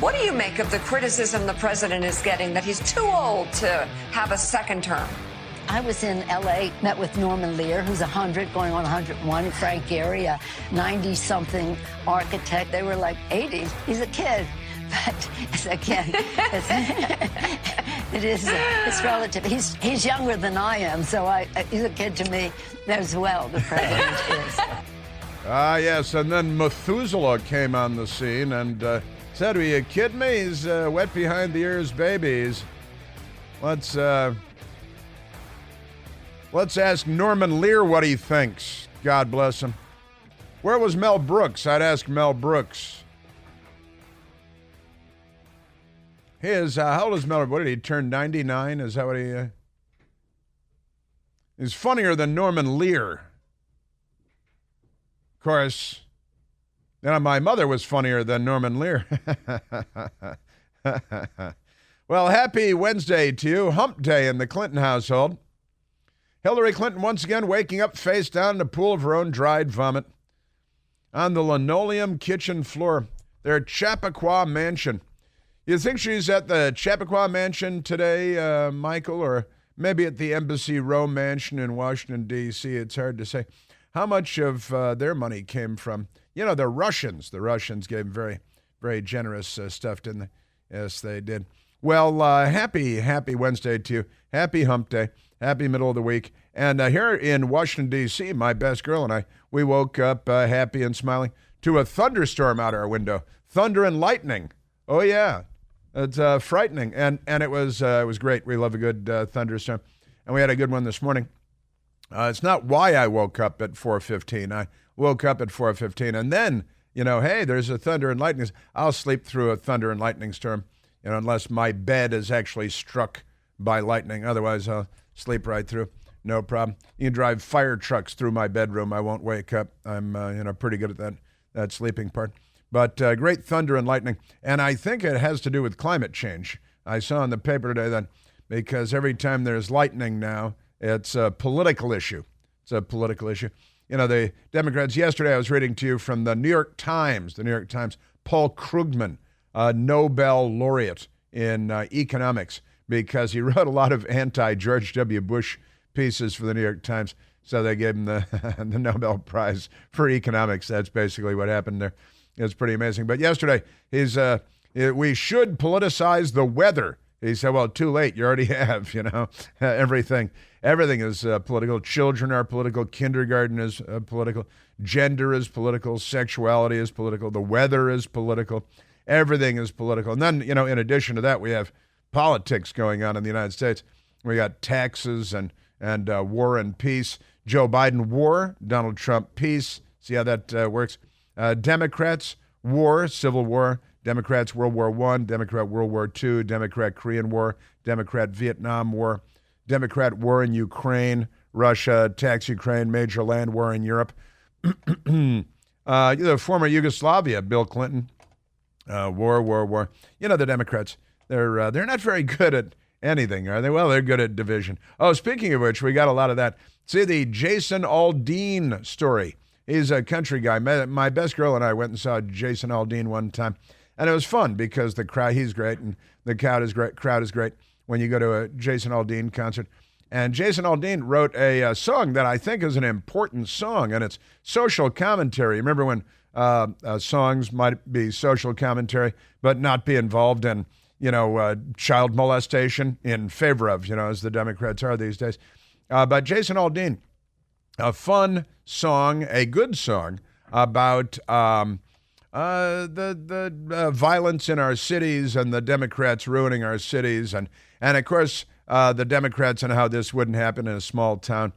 What do you make of the criticism the president is getting that he's too old to have a second term? I was in L.A., met with Norman Lear, who's 100, going on 101, Frank Gehry, a 90-something architect. They were like 80. He's a kid. But again, it's relative. He's younger than I am, so he's a kid to me as well, the president is. Yes, and then Methuselah came on the scene and said, "Are you kidding me? He's wet behind the ears babies." Let's ask Norman Lear what he thinks. God bless him. Where was Mel Brooks? I'd ask Mel Brooks. How old is Mel? What did he turn, 99? Is that what he... He's funnier than Norman Lear. Of course, my mother was funnier than Norman Lear. Well, happy Wednesday to you. Hump day in the Clinton household. Hillary Clinton once again waking up face down in a pool of her own dried vomit on the linoleum kitchen floor, their Chappaqua mansion. You think she's at the Chappaqua mansion today, Michael, or maybe at the Embassy Row mansion in Washington, D.C.? It's hard to say. How much of their money came from, the Russians? The Russians gave very, very generous stuff, didn't they? Yes, they did. Well, happy Wednesday to you. Happy hump day. Happy middle of the week. And here in Washington, D.C., my best girl and I, we woke up happy and smiling to a thunderstorm out our window. Thunder and lightning. Oh, yeah. It's frightening. And it was great. We love a good thunderstorm. And we had a good one this morning. It's not why I woke up at 4:15. I woke up at 4:15. And then, hey, there's a thunder and lightning. I'll sleep through a thunder and lightning storm, unless my bed is actually struck by lightning. Otherwise, I'll sleep right through. No problem. You can drive fire trucks through my bedroom. I won't wake up. I'm, pretty good at that sleeping part. But great thunder and lightning. And I think it has to do with climate change. I saw in the paper today that because every time there's lightning now, it's a political issue. It's a political issue. The Democrats, yesterday I was reading to you from the New York Times, Paul Krugman, a Nobel laureate in economics, because he wrote a lot of anti-George W. Bush pieces for the New York Times. So they gave him the Nobel Prize for economics. That's basically what happened there. It's pretty amazing. But yesterday, we should politicize the weather. He said, well, too late. You already have, everything. Everything is political. Children are political. Kindergarten is political. Gender is political. Sexuality is political. The weather is political. Everything is political. And then, in addition to that, we have politics going on in the United States. We got taxes and war and peace. Joe Biden, war. Donald Trump, peace. See how that works? Democrats, war, civil war. Democrats, World War I. Democrat, World War II. Democrat, Korean War. Democrat, Vietnam War. Democrat, war in Ukraine. Russia attacks Ukraine. Major land war in Europe. The former Yugoslavia, Bill Clinton. War. The Democrats, they're not very good at anything, are they? Well, they're good at division. Oh, speaking of which, we got a lot of that. See the Jason Aldean story. He's a country guy. My best girl and I went and saw Jason Aldean one time, and it was fun because the crowd, he's great, and the crowd is great when you go to a Jason Aldean concert. And Jason Aldean wrote a song that I think is an important song, and it's social commentary. Remember when songs might be social commentary, but not be involved in, child molestation in favor of, as the Democrats are these days. But Jason Aldean, a fun song, a good song about the violence in our cities and the Democrats ruining our cities. And of course, the Democrats and how this wouldn't happen in a small town.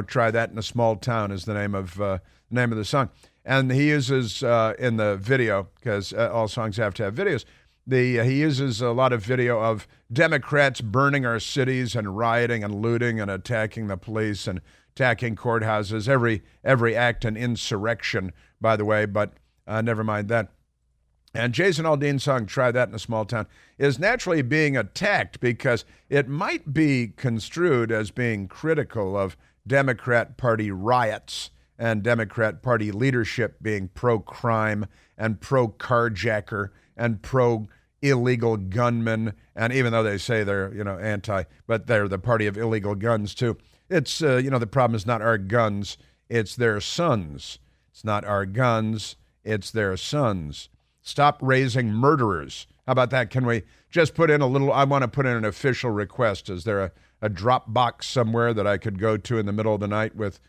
Try that in a small town is the name of the song. And he uses in the video, because all songs have to have videos, he uses a lot of video of Democrats burning our cities and rioting and looting and attacking the police and attacking courthouses, every act an insurrection, by the way, but never mind that. And Jason Aldean's song, Try That in a Small Town, is naturally being attacked because it might be construed as being critical of Democrat Party riots and Democrat Party leadership being pro-crime and pro-carjacker and pro, illegal gunmen. And even though they say they're, anti, but they're the party of illegal guns too. It's, the problem is not our guns, it's their sons. It's not our guns, it's their sons. Stop raising murderers. How about that? Can we just put in I want to put in an official request. Is there a drop box somewhere that I could go to in the middle of the night with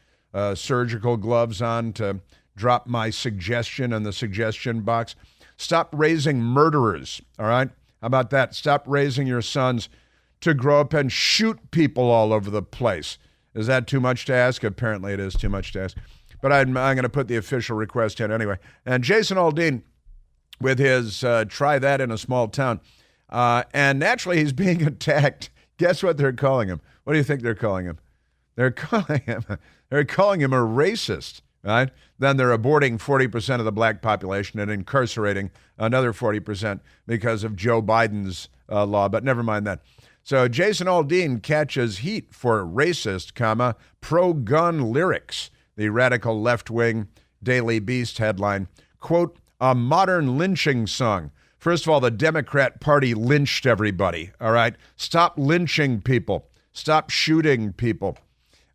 surgical gloves on to drop my suggestion in the suggestion box? Stop raising murderers, all right? How about that? Stop raising your sons to grow up and shoot people all over the place. Is that too much to ask? Apparently it is too much to ask. But I'm going to put the official request in anyway. And Jason Aldean with his try that in a small town. And naturally he's being attacked. Guess what they're calling him? What do you think they're calling him? They're calling him a racist, right? Then they're aborting 40% of the black population and incarcerating another 40% because of Joe Biden's law. But never mind that. So Jason Aldean catches heat for racist, pro-gun lyrics. The radical left-wing Daily Beast headline, quote, a modern lynching song. First of all, the Democrat Party lynched everybody, all right? Stop lynching people. Stop shooting people.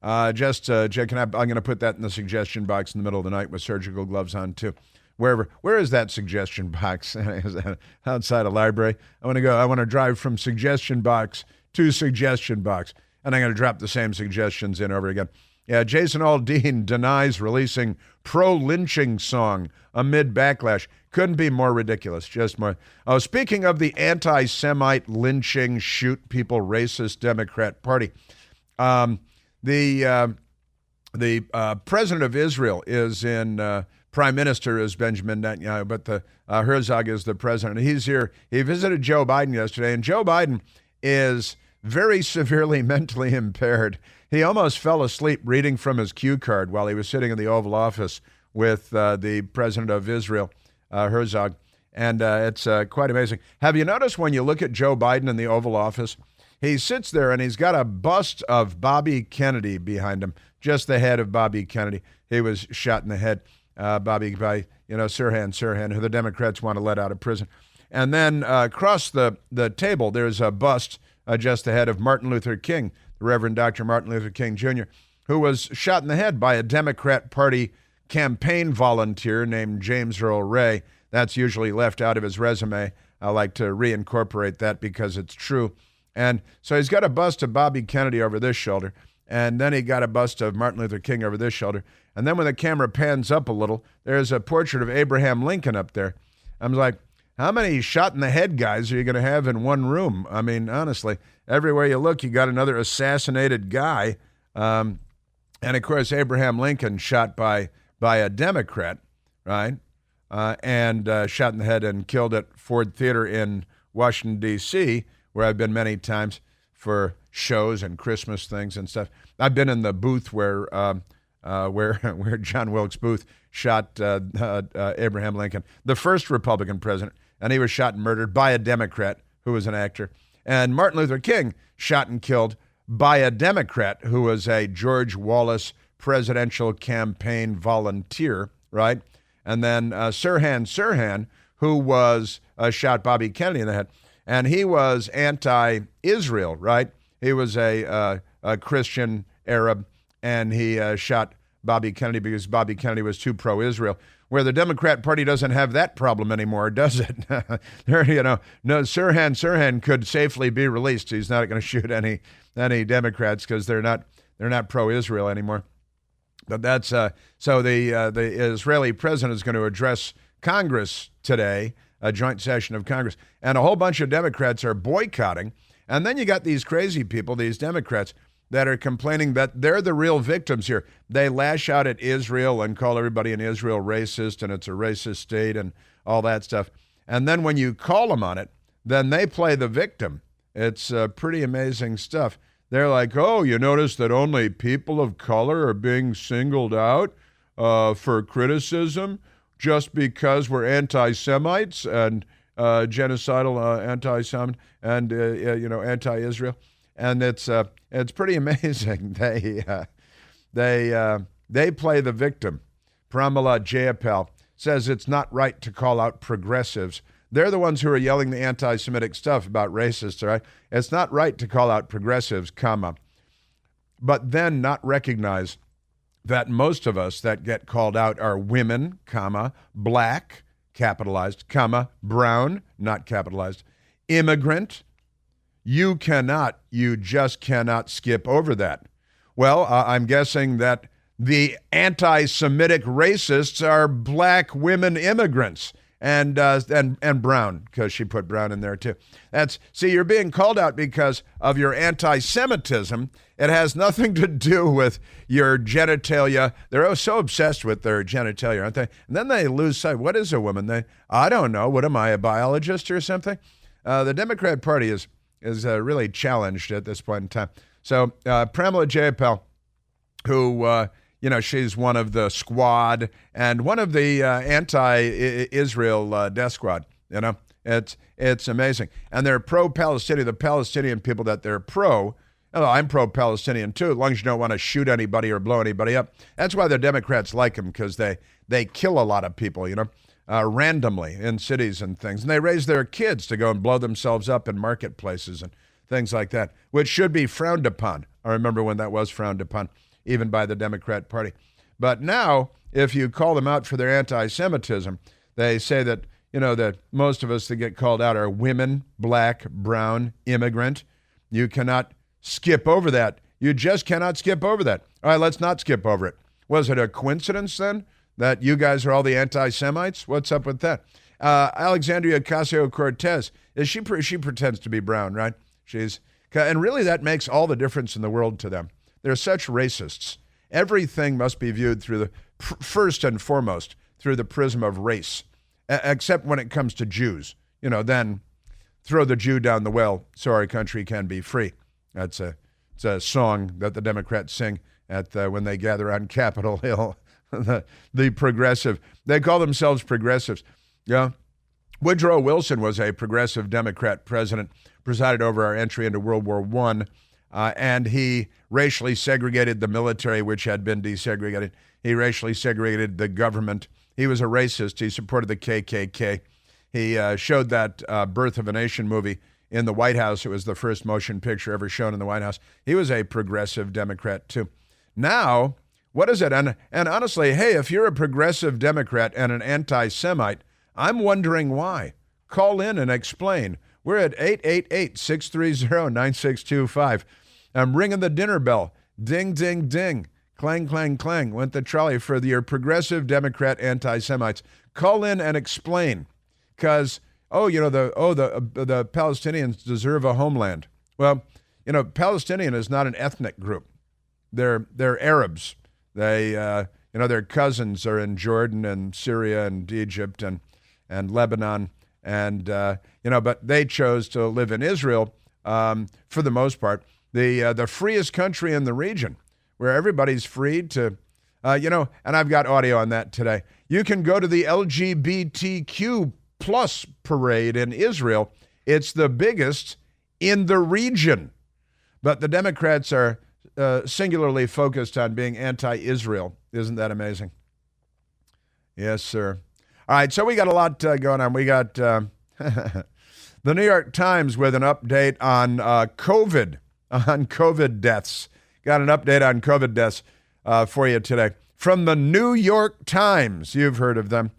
I'm going to put that in the suggestion box in the middle of the night with surgical gloves on, too. Where is that suggestion box? Is that outside a library? I want to drive from suggestion box to suggestion box, and I'm going to drop the same suggestions in over again. Yeah, Jason Aldean denies releasing pro-lynching song amid backlash. Couldn't be more ridiculous, just more. Oh, speaking of the anti-Semite lynching, shoot people, racist Democrat Party, the president of Israel is in... Prime Minister is Benjamin Netanyahu, but the Herzog is the president. He's here. He visited Joe Biden yesterday, and Joe Biden is very severely mentally impaired. He almost fell asleep reading from his cue card while he was sitting in the Oval Office with the president of Israel, Herzog, and it's quite amazing. Have you noticed when you look at Joe Biden in the Oval Office, he sits there and he's got a bust of Bobby Kennedy behind him, just the head of Bobby Kennedy. He was shot in the head. Bobby by, Sirhan, who the Democrats want to let out of prison. And then across the table, there's a bust just ahead of Martin Luther King, the Reverend Dr. Martin Luther King Jr., who was shot in the head by a Democrat Party campaign volunteer named James Earl Ray. That's usually left out of his resume. I like to reincorporate that because it's true. And so he's got a bust of Bobby Kennedy over this shoulder, and then he got a bust of Martin Luther King over this shoulder. And then when the camera pans up a little, there's a portrait of Abraham Lincoln up there. I'm like, how many shot-in-the-head guys are you going to have in one room? I mean, honestly, everywhere you look, you got another assassinated guy. And, of course, Abraham Lincoln shot by a Democrat, right? And shot in the head and killed at Ford Theater in Washington, D.C., where I've been many times for shows and Christmas things and stuff. I've been in the booth where John Wilkes Booth shot Abraham Lincoln, the first Republican president, and he was shot and murdered by a Democrat who was an actor. And Martin Luther King shot and killed by a Democrat who was a George Wallace presidential campaign volunteer, right? And then Sirhan, who was shot Bobby Kennedy in the head, and he was anti-Israel, right? He was a Christian Arab, and he shot Bobby Kennedy because Bobby Kennedy was too pro-Israel. Where the Democrat Party doesn't have that problem anymore, does it? No, Sirhan could safely be released. He's not going to shoot any Democrats because they're not pro-Israel anymore. But that's so the Israeli president is going to address Congress today, a joint session of Congress, and a whole bunch of Democrats are boycotting. And then you got these crazy people, these Democrats, that are complaining that they're the real victims here. They lash out at Israel and call everybody in Israel racist, and it's a racist state and all that stuff. And then when you call them on it, then they play the victim. It's pretty amazing stuff. They're like, oh, you notice that only people of color are being singled out for criticism just because we're anti-Semites and genocidal anti-Semite and anti-Israel. And it's pretty amazing. They play the victim. Pramila Jayapal says it's not right to call out progressives. They're the ones who are yelling the anti-Semitic stuff about racists, all right? It's not right to call out progressives, but then not recognize that most of us that get called out are women, black, capitalized, brown, not capitalized, immigrant. You just cannot skip over that. Well, I'm guessing that the anti-Semitic racists are black women immigrants and brown, because she put brown in there too. See, you're being called out because of your anti-Semitism. It has nothing to do with your genitalia. They're so obsessed with their genitalia, aren't they? And then they lose sight. What is a woman? I don't know. What am I, a biologist or something? The Democrat Party is really challenged at this point in time. So Pramila Jayapal, who she's one of the squad and one of the anti-Israel death squad. It's amazing, and they're pro-Palestinian. The Palestinian people that they're pro. I'm pro-Palestinian too, as long as you don't want to shoot anybody or blow anybody up. That's why the Democrats like them, because they kill a lot of people, randomly in cities and things. And they raise their kids to go and blow themselves up in marketplaces and things like that, which should be frowned upon. I remember when that was frowned upon, even by the Democrat Party. But now, if you call them out for their anti-Semitism, they say that, that most of us that get called out are women, black, brown, immigrant. You cannot skip over that. You just cannot skip over that. All right, let's not skip over it. Was it a coincidence then that you guys are all the anti-Semites? What's up with that? Alexandria Ocasio-Cortez, she pretends to be brown, right? And really that makes all the difference in the world to them. They're such racists. Everything must be viewed through first and foremost, through the prism of race, except when it comes to Jews. Then throw the Jew down the well so our country can be free. It's a song that the Democrats sing when they gather on Capitol Hill. the progressive, they call themselves progressives. Yeah. Woodrow Wilson was a progressive Democrat president, presided over our entry into World War I, and he racially segregated the military, which had been desegregated. He racially segregated the government. He was a racist. He supported the KKK. He showed that Birth of a Nation movie in the White House. It was the first motion picture ever shown in the White House. He was a progressive Democrat, too. Now, what is it? And honestly, hey, if you're a progressive Democrat and an anti-Semite, I'm wondering why. Call in and explain. We're at 888-630-9625. I'm ringing the dinner bell. Ding, ding, ding. Clang, clang, clang. Went the trolley for your progressive Democrat anti-Semites. Call in and explain. Because, the Palestinians deserve a homeland. Well, Palestinian is not an ethnic group. They're Arabs. They, their cousins are in Jordan and Syria and Egypt and Lebanon. And, but they chose to live in Israel for the most part, the freest country in the region where everybody's free to, and I've got audio on that today. You can go to the LGBTQ plus parade in Israel. It's the biggest in the region. But the Democrats are singularly focused on being anti-Israel. Isn't that amazing? Yes, sir. All right, so we got a lot going on. We got the New York Times with an update on COVID deaths. Got an update on COVID deaths for you today. From the New York Times, you've heard of them.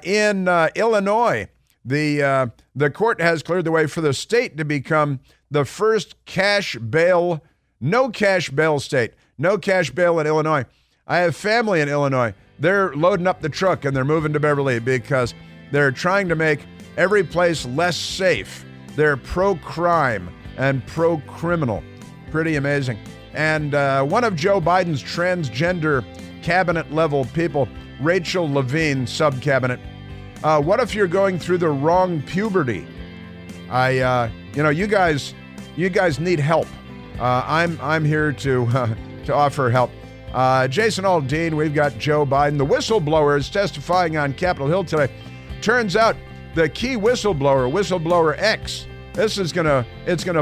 In Illinois, the court has cleared the way for the state to become the first no cash bail state. No cash bail in Illinois. I have family in Illinois. They're loading up the truck and they're moving to Beverly because they're trying to make every place less safe. They're pro-crime and pro-criminal. Pretty amazing. And one of Joe Biden's transgender cabinet-level people, Rachel Levine, sub-cabinet. What if you're going through the wrong puberty? You guys need help. I'm here to offer help. Jason Aldean, we've got Joe Biden. The whistleblower is testifying on Capitol Hill today. Turns out the key whistleblower, Whistleblower X, it's gonna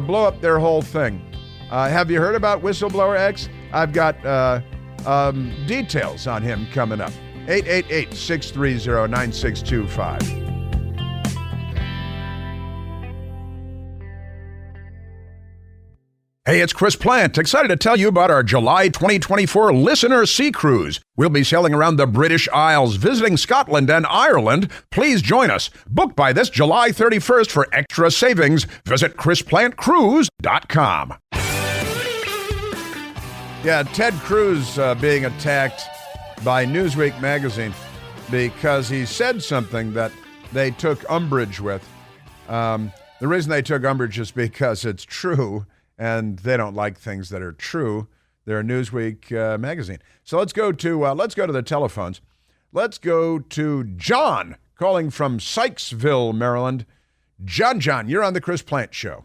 blow up their whole thing. Have you heard about Whistleblower X? I've got details on him coming up. 888-630-9625. Hey, it's Chris Plant. Excited to tell you about our July 2024 Listener Sea Cruise. We'll be sailing around the British Isles, visiting Scotland and Ireland. Please join us. Book by this July 31st for extra savings. Visit ChrisPlantCruise.com. Yeah, Ted Cruz being attacked by Newsweek magazine because he said something that they took umbrage with. The reason they took umbrage is because it's true. And they don't like things that are true. They're a Newsweek magazine. So let's go to the telephones. Let's go to John calling from Sykesville, Maryland. John, you're on the Chris Plant Show.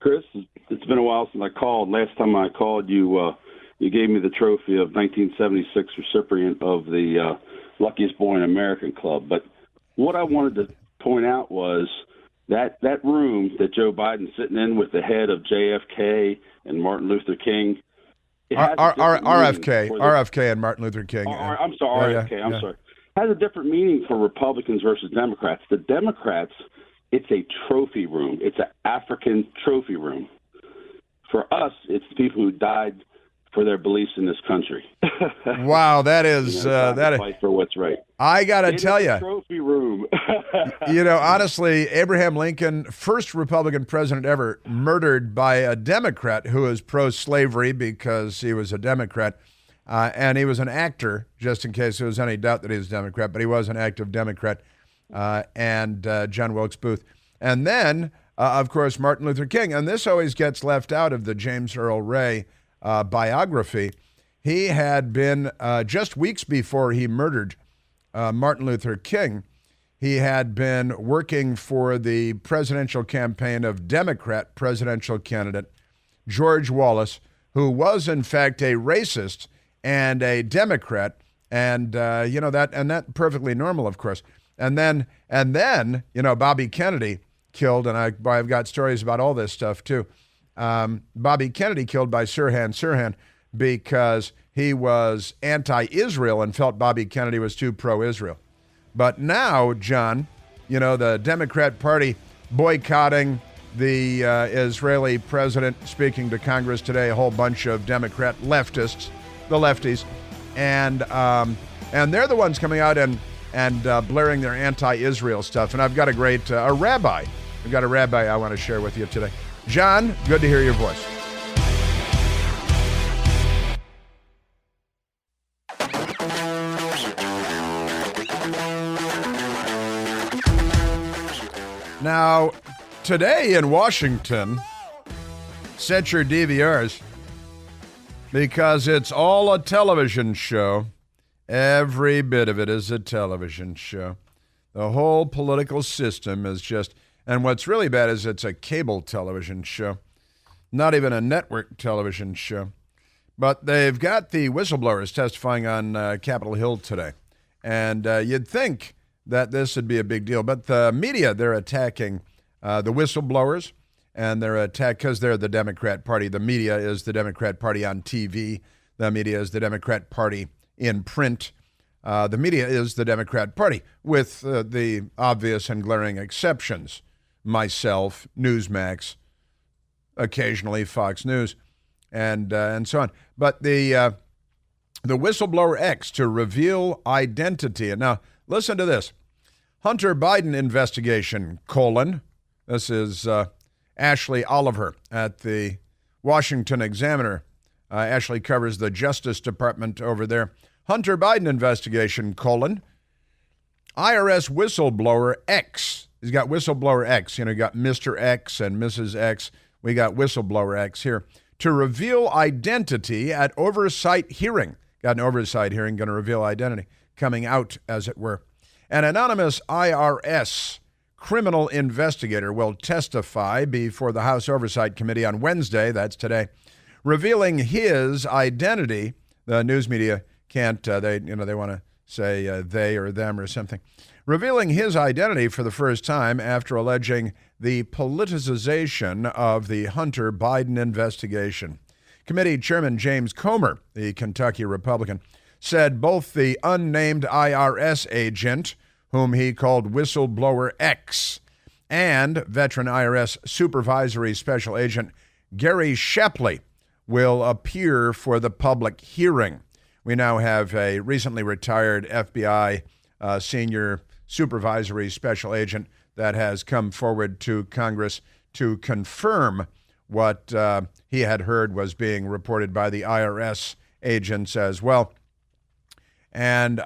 Chris, it's been a while since I called. Last time I called, you gave me the trophy of 1976 recipient of the Luckiest Boy in American Club. But what I wanted to point out was that room that Joe Biden's sitting in with the head of JFK and Martin Luther King. RFK and Martin Luther King. I'm sorry, RFK. I'm sorry. Has a different meaning for Republicans versus Democrats. The Democrats, it's a trophy room. It's an African trophy room. For us, it's the people who died for their beliefs in this country. Wow, that is fight for what's right. I gotta tell you, trophy room. Honestly, Abraham Lincoln, first Republican president ever, murdered by a Democrat who was pro-slavery because he was a Democrat, and he was an actor. Just in case there was any doubt that he was a Democrat, but he was an active Democrat, and John Wilkes Booth, and then of course Martin Luther King. And this always gets left out of the James Earl Ray biography. He had been, just weeks before he murdered Martin Luther King, he had been working for the presidential campaign of Democrat presidential candidate George Wallace, who was in fact a racist and a Democrat, and that perfectly normal, of course. And then Bobby Kennedy killed, and I've got stories about all this stuff too. Bobby Kennedy killed by Sirhan because he was anti-Israel and felt Bobby Kennedy was too pro-Israel. But now, John, the Democrat Party boycotting the Israeli president, speaking to Congress today, a whole bunch of Democrat leftists, the lefties, and they're the ones coming out and blaring their anti-Israel stuff. And I've got a rabbi I want to share with you today. John, good to hear your voice. Now, today in Washington, set your DVRs because it's all a television show. Every bit of it is a television show. The whole political system is just... And what's really bad is it's a cable television show, not even a network television show. But they've got the whistleblowers testifying on Capitol Hill today. And you'd think that this would be a big deal. But the media, they're attacking the whistleblowers, and they're attacked because they're the Democrat Party. The media is the Democrat Party on TV. The media is the Democrat Party in print. The media is the Democrat Party, with the obvious and glaring exceptions. Myself, Newsmax, occasionally Fox News, and so on. But the Whistleblower X to reveal identity. And now, listen to this. Hunter Biden investigation, : This is Ashley Oliver at the Washington Examiner. Ashley covers the Justice Department over there. Hunter Biden investigation, : IRS whistleblower X. He's got Whistleblower X. You got Mr. X and Mrs. X. We got Whistleblower X here. To reveal identity at oversight hearing. Got an oversight hearing, going to reveal identity. Coming out, as it were. An anonymous IRS criminal investigator will testify before the House Oversight Committee on Wednesday, that's today, revealing his identity. The news media can't, they want to say they or them or something. Revealing his identity for the first time after alleging the politicization of the Hunter Biden investigation. Committee Chairman James Comer, the Kentucky Republican, said both the unnamed IRS agent, whom he called Whistleblower X, and veteran IRS Supervisory Special Agent Gary Shapley will appear for the public hearing. We now have a recently retired FBI senior supervisory special agent that has come forward to Congress to confirm what he had heard was being reported by the IRS agents as well. And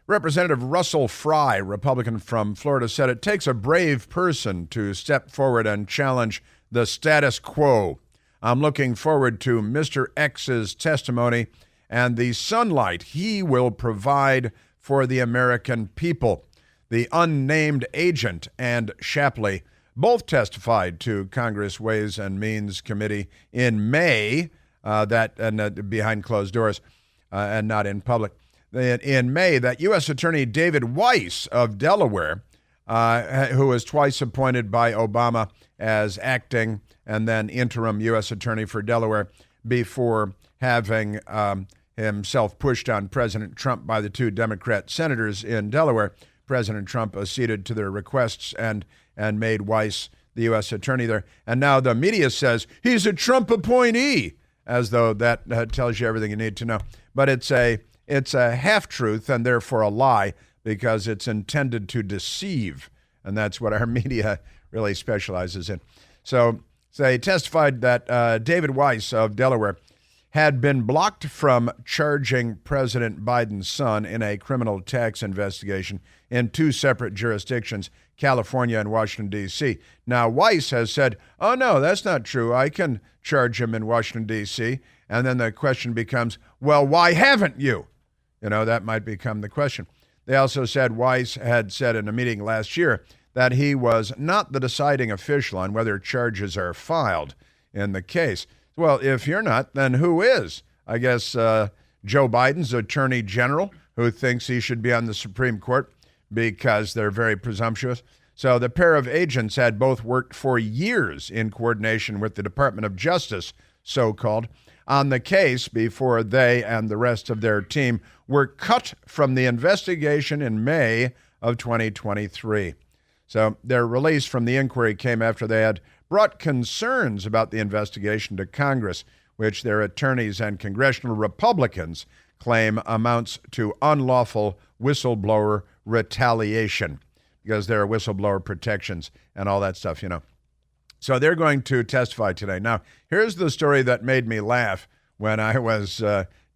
Representative Russell Fry, Republican from Florida, said it takes a brave person to step forward and challenge the status quo. I'm looking forward to Mr. X's testimony and the sunlight he will provide for the American people. The unnamed agent and Shapley both testified to Congress Ways and Means Committee in May, behind closed doors and not in public. In May, that U.S. Attorney David Weiss of Delaware, who was twice appointed by Obama as acting and then interim U.S. Attorney for Delaware before having himself pushed on President Trump by the two Democrat senators in Delaware. President Trump acceded to their requests and made Weiss the U.S. Attorney there. And now the media says he's a Trump appointee, as though that tells you everything you need to know. But it's a half-truth and therefore a lie because it's intended to deceive. And that's what our media really specializes in. So they testified that David Weiss of Delaware had been blocked from charging President Biden's son in a criminal tax investigation in two separate jurisdictions, California and Washington, D.C. Now, Weiss has said, oh, no, that's not true. I can charge him in Washington, D.C. And then the question becomes, well, why haven't you? You know, that might become the question. They also said Weiss had said in a meeting last year that he was not the deciding official on whether charges are filed in the case. Well, if you're not, then who is? I guess Joe Biden's attorney general, who thinks he should be on the Supreme Court because they're very presumptuous. So the pair of agents had both worked for years in coordination with the Department of Justice, so-called, on the case before they and the rest of their team were cut from the investigation in May of 2023. So their release from the inquiry came after they had brought concerns about the investigation to Congress, which their attorneys and congressional Republicans claim amounts to unlawful whistleblower retaliation, because there are whistleblower protections and all that stuff, you know. So they're going to testify today. Now, here's the story that made me laugh when I was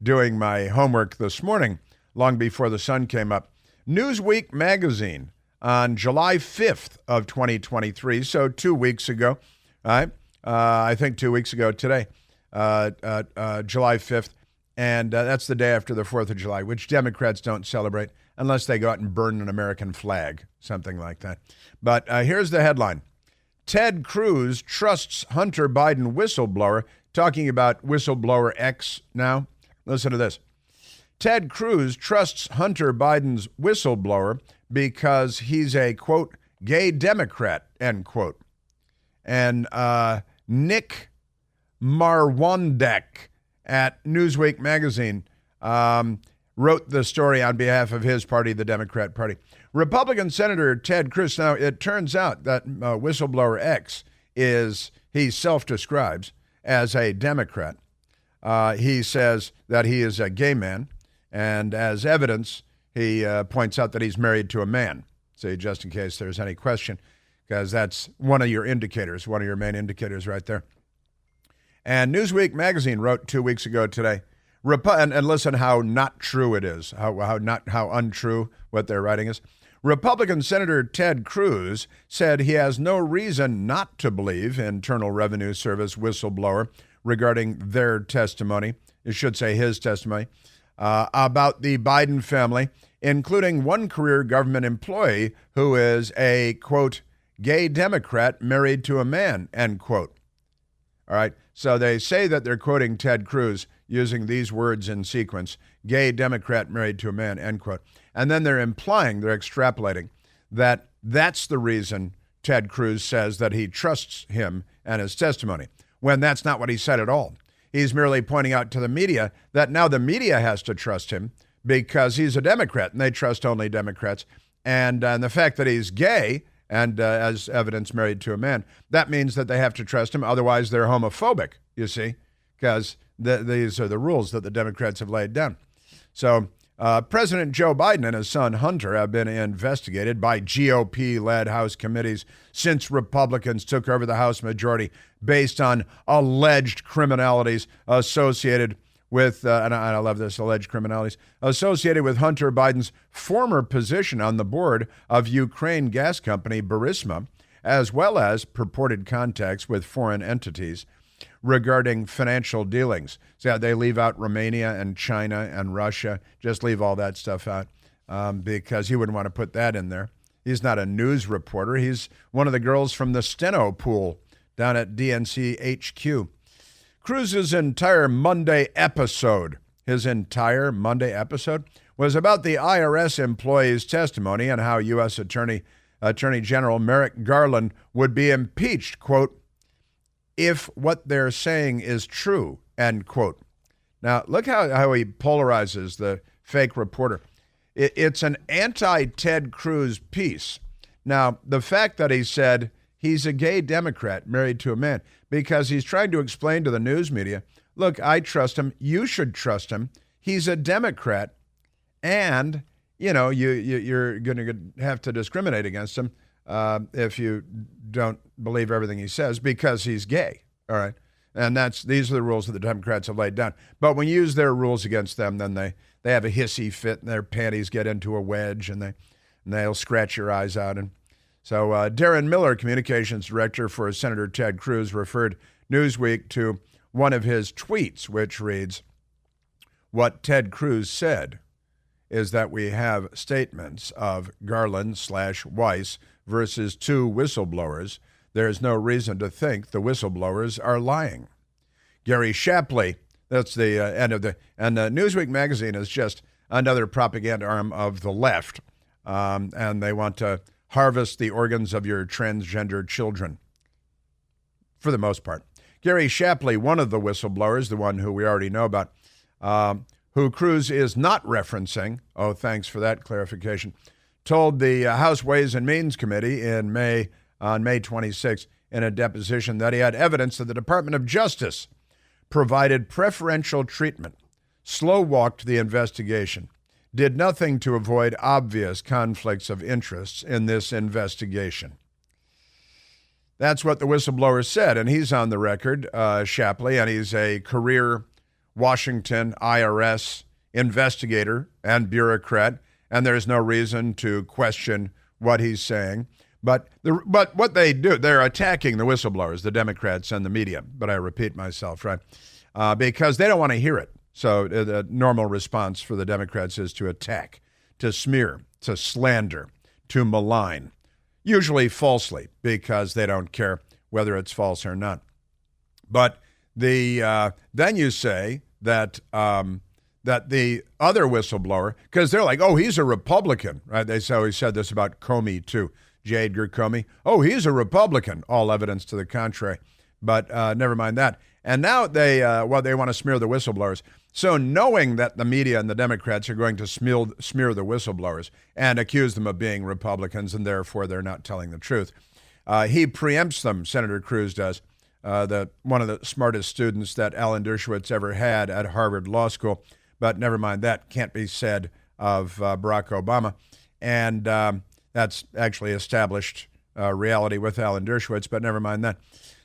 doing my homework this morning, long before the sun came up. Newsweek magazine on July 5th of 2023, so 2 weeks ago, right? I think 2 weeks ago today, July 5th, and that's the day after the 4th of July, which Democrats don't celebrate unless they go out and burn an American flag, something like that. But here's the headline. Ted Cruz trusts Hunter Biden whistleblower, talking about Whistleblower X now. Listen to this. Ted Cruz trusts Hunter Biden's whistleblower because he's a, quote, gay Democrat, end quote. And Nick Marwandak at Newsweek magazine wrote the story on behalf of his party, the Democrat Party. Republican Senator Ted Cruz, now it turns out that Whistleblower X he self-describes as a Democrat. He says that he is a gay man, and as evidence, he points out that he's married to a man. So just in case there's any question, because that's one of your indicators, one of your main indicators right there. And Newsweek magazine wrote 2 weeks ago today, and listen how not true it is, how untrue what they're writing is. Republican Senator Ted Cruz said he has no reason not to believe Internal Revenue Service whistleblower regarding their testimony, it should say his testimony, about the Biden family, including one career government employee who is a, quote, gay Democrat married to a man, end quote. All right, so they say that they're quoting Ted Cruz using these words in sequence, gay Democrat married to a man, end quote. And then they're extrapolating that that's the reason Ted Cruz says that he trusts him and his testimony, when that's not what he said at all. He's merely pointing out to the media that now the media has to trust him because he's a Democrat and they trust only Democrats. And the fact that he's gay and as evidence married to a man. That means that they have to trust him. Otherwise, they're homophobic, you see, because these are the rules that the Democrats have laid down. So President Joe Biden and his son Hunter have been investigated by GOP-led House committees since Republicans took over the House majority based on alleged criminalities associated with, and I love this, alleged criminalities, associated with Hunter Biden's former position on the board of Ukraine gas company Burisma, as well as purported contacts with foreign entities regarding financial dealings. So they leave out Romania and China and Russia. Just leave all that stuff out because he wouldn't want to put that in there. He's not a news reporter. He's one of the girls from the steno pool down at DNC HQ. Cruz's entire Monday episode, was about the IRS employee's testimony and how U.S. Attorney General Merrick Garland would be impeached, quote, if what they're saying is true, end quote. Now, look how he polarizes the fake reporter. It's an anti-Ted Cruz piece. Now, the fact that he said he's a gay Democrat married to a man, because he's trying to explain to the news media, look, I trust him. You should trust him. He's a Democrat, and, you're going to have to discriminate against him if you don't believe everything he says because he's gay, all right? And these are the rules that the Democrats have laid down. But when you use their rules against them, then they have a hissy fit and their panties get into a wedge and they'll scratch your eyes out. And so Darren Miller, communications director for Senator Ted Cruz, referred Newsweek to one of his tweets, which reads, what Ted Cruz said is that we have statements of Garland/Weiss versus two whistleblowers. There's no reason to think the whistleblowers are lying. Gary Shapley, that's the end of and Newsweek magazine is just another propaganda arm of the left, and they want to harvest the organs of your transgender children, for the most part. Gary Shapley, one of the whistleblowers, the one who we already know about, who Cruz is not referencing, oh, thanks for that clarification, told the House Ways and Means Committee on May 26 in a deposition that he had evidence that the Department of Justice provided preferential treatment, slow-walked the investigation, did nothing to avoid obvious conflicts of interests in this investigation. That's what the whistleblower said, and he's on the record, Shapley, and he's a career Washington IRS investigator and bureaucrat, and there's no reason to question what he's saying. But what they do, they're attacking the whistleblowers, the Democrats and the media. But I repeat myself, right? Because they don't want to hear it. So the normal response for the Democrats is to attack, to smear, to slander, to malign, usually falsely, because they don't care whether it's false or not. But then you say that that the other whistleblower, because they're like, oh, he's a Republican, right? He said this about Comey too, J. Edgar Comey. Oh, he's a Republican. All evidence to the contrary. But never mind that. And now they want to smear the whistleblowers. So knowing that the media and the Democrats are going to smear the whistleblowers and accuse them of being Republicans and therefore they're not telling the truth, he preempts them, Senator Cruz does, one of the smartest students that Alan Dershowitz ever had at Harvard Law School. But never mind, that can't be said of Barack Obama. And that's actually established reality with Alan Dershowitz, but never mind that.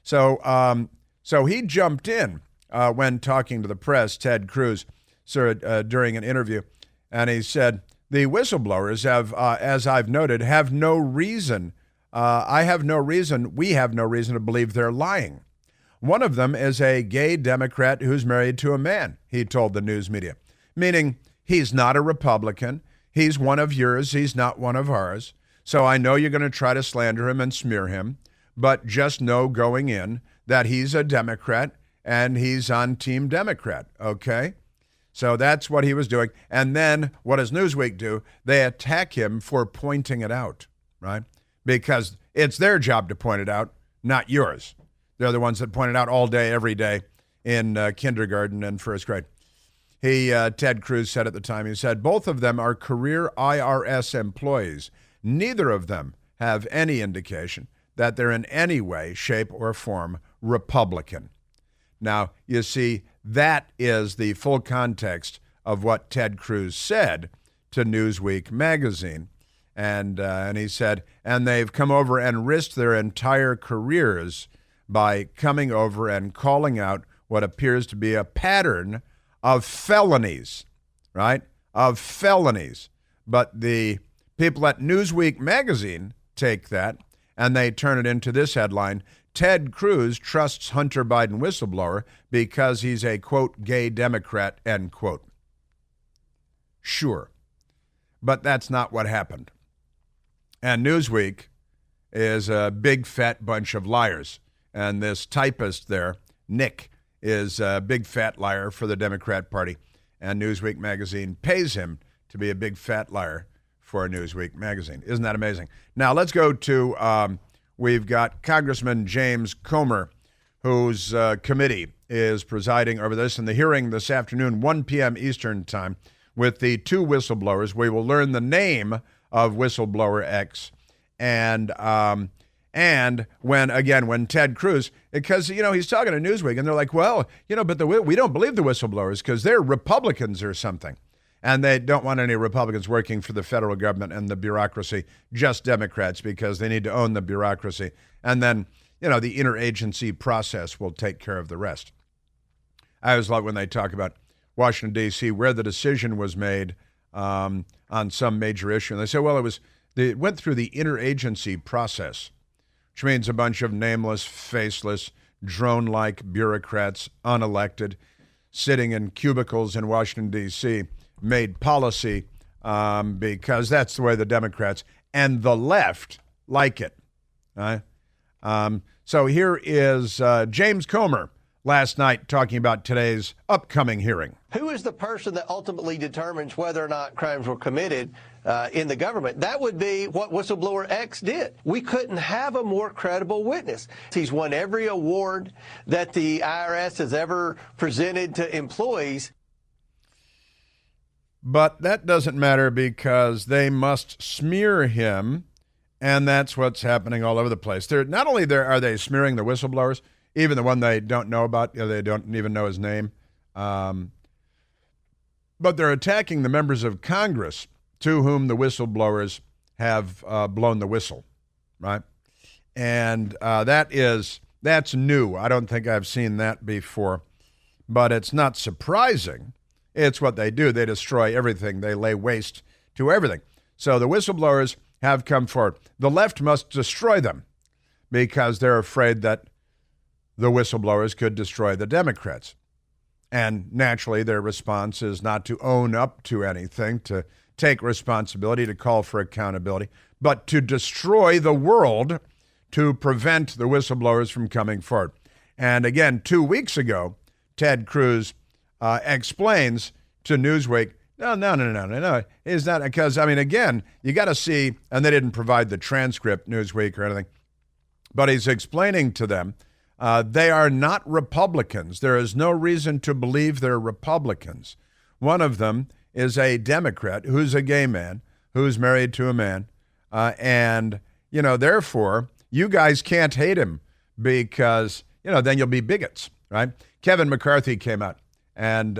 So he jumped in when talking to the press, Ted Cruz, during an interview, and he said, the whistleblowers have, as I've noted, have no reason. We have no reason to believe they're lying. One of them is a gay Democrat who's married to a man, he told the news media, meaning he's not a Republican. He's one of yours. He's not one of ours. So I know you're going to try to slander him and smear him, but just know going in that he's a Democrat and he's on Team Democrat, okay? So that's what he was doing. And then what does Newsweek do? They attack him for pointing it out, right? Because it's their job to point it out, not yours. They're the ones that point it out all day, every day in kindergarten and first grade. Ted Cruz said at the time, he said, both of them are career IRS employees. Neither of them have any indication that they're in any way, shape, or form Republican. Now, you see, that is the full context of what Ted Cruz said to Newsweek magazine. And he said, and they've come over and risked their entire careers by coming over and calling out what appears to be a pattern of felonies, right? Of felonies. But the people at Newsweek magazine take that and they turn it into this headline: Ted Cruz trusts Hunter Biden whistleblower because he's a, quote, gay Democrat, end quote. Sure. But that's not what happened. And Newsweek is a big fat bunch of liars. And this typist there, Nick, is a big fat liar for the Democrat Party. And Newsweek magazine pays him to be a big fat liar for Newsweek magazine. Isn't that amazing? Now let's go to, we've got Congressman James Comer, whose committee is presiding over this in the hearing this afternoon, 1 p.m. Eastern time, with the two whistleblowers. We will learn the name of Whistleblower X. And when Ted Cruz, because, he's talking to Newsweek, and they're like, well, but we don't believe the whistleblowers because they're Republicans or something. And they don't want any Republicans working for the federal government and the bureaucracy, just Democrats, because they need to own the bureaucracy. And then, the interagency process will take care of the rest. I always love when they talk about Washington, D.C., where the decision was made on some major issue. And they say, well, it went through the interagency process, which means a bunch of nameless, faceless, drone-like bureaucrats, unelected, sitting in cubicles in Washington, D.C., made policy because that's the way the Democrats and the left like it. Right? So here is James Comer last night talking about today's upcoming hearing. Who is the person that ultimately determines whether or not crimes were committed in the government? That would be what Whistleblower X did. We couldn't have a more credible witness. He's won every award that the IRS has ever presented to employees. But that doesn't matter because they must smear him, and that's what's happening all over the place. Not only are they smearing the whistleblowers, even the one they don't know about, they don't even know his name, but they're attacking the members of Congress to whom the whistleblowers have blown the whistle, right? And that's new. I don't think I've seen that before, but it's not surprising. It's what they do. They destroy everything. They lay waste to everything. So the whistleblowers have come forward. The left must destroy them because they're afraid that the whistleblowers could destroy the Democrats. And naturally, their response is not to own up to anything, to take responsibility, to call for accountability, but to destroy the world to prevent the whistleblowers from coming forward. And again, 2 weeks ago, Ted Cruz explains to Newsweek, no, it's not, because, again, you got to see, and they didn't provide the transcript, Newsweek or anything, but he's explaining to them, they are not Republicans. There is no reason to believe they're Republicans. One of them is a Democrat who's a gay man, who's married to a man, and, therefore, you guys can't hate him because, then you'll be bigots, right? Kevin McCarthy came out and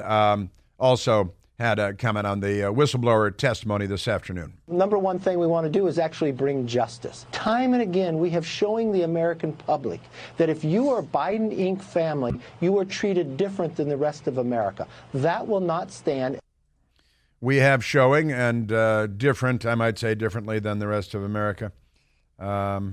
also had a comment on the whistleblower testimony this afternoon. Number one thing we want to do is actually bring justice. Time and again, we have showing the American public that if you are Biden Inc. family, you are treated different than the rest of America. That will not stand. We have showing and different, I might say differently than the rest of America. The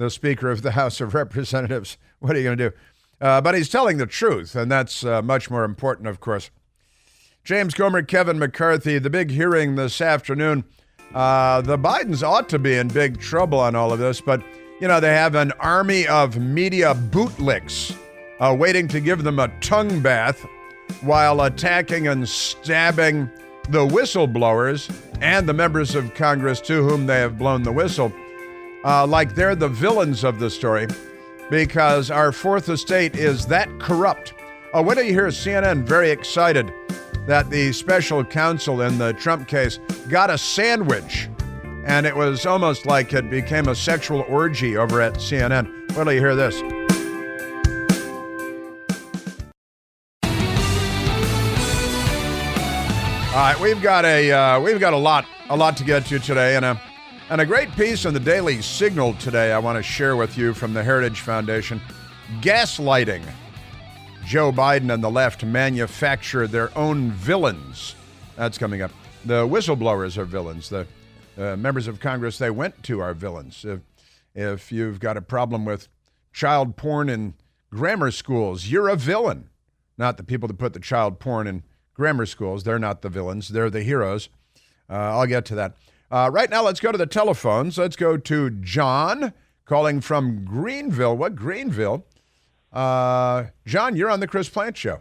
Speaker of the House of Representatives, what are you going to do? But he's telling the truth, and that's much more important, of course. James Comer, Kevin McCarthy, the big hearing this afternoon. The Bidens ought to be in big trouble on all of this, but, they have an army of media bootlicks waiting to give them a tongue bath while attacking and stabbing the whistleblowers and the members of Congress to whom they have blown the whistle, like they're the villains of the story, because our fourth estate is that corrupt. When do you hear CNN very excited that the special counsel in the Trump case got a sandwich, and it was almost like it became a sexual orgy over at CNN. Wait till you hear this. All right, we've got a lot to get to today, and a great piece in the Daily Signal today I want to share with you from the Heritage Foundation. Gaslighting. Joe Biden and the left manufacture their own villains. That's coming up. The whistleblowers are villains. The members of Congress they went to are villains. If you've got a problem with child porn in grammar schools, you're a villain. Not the people that put the child porn in grammar schools. They're not the villains. They're the heroes. I'll get to that. Right now, let's go to the telephones. Let's go to John calling from Greenville. What, Greenville? John, you're on the Chris Plant Show.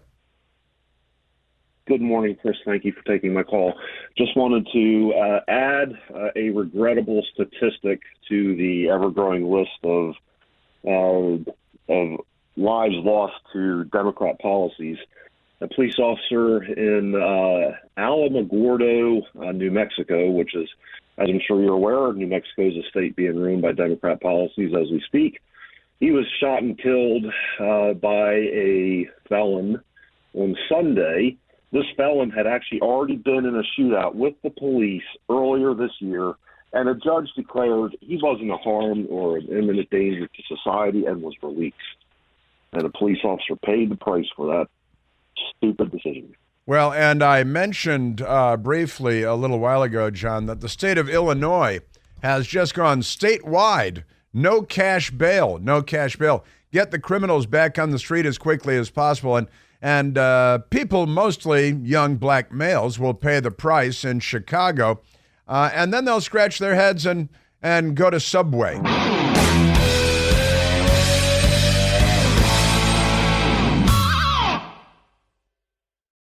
Good morning, Chris. Thank you for taking my call. Just wanted to add a regrettable statistic to the ever-growing list of lives lost to Democrat policies. A police officer in Alamogordo, New Mexico, which is, as I'm sure you're aware, New Mexico is a state being ruined by Democrat policies as we speak. He was shot and killed by a felon on Sunday. This felon had actually already been in a shootout with the police earlier this year, and a judge declared he wasn't a harm or an imminent danger to society and was released. And a police officer paid the price for that stupid decision. Well, and I mentioned briefly a little while ago, John, that the state of Illinois has just gone statewide. No cash bail, no cash bail. Get the criminals back on the street as quickly as possible. And people, mostly young black males, will pay the price in Chicago. And then they'll scratch their heads and go to Subway.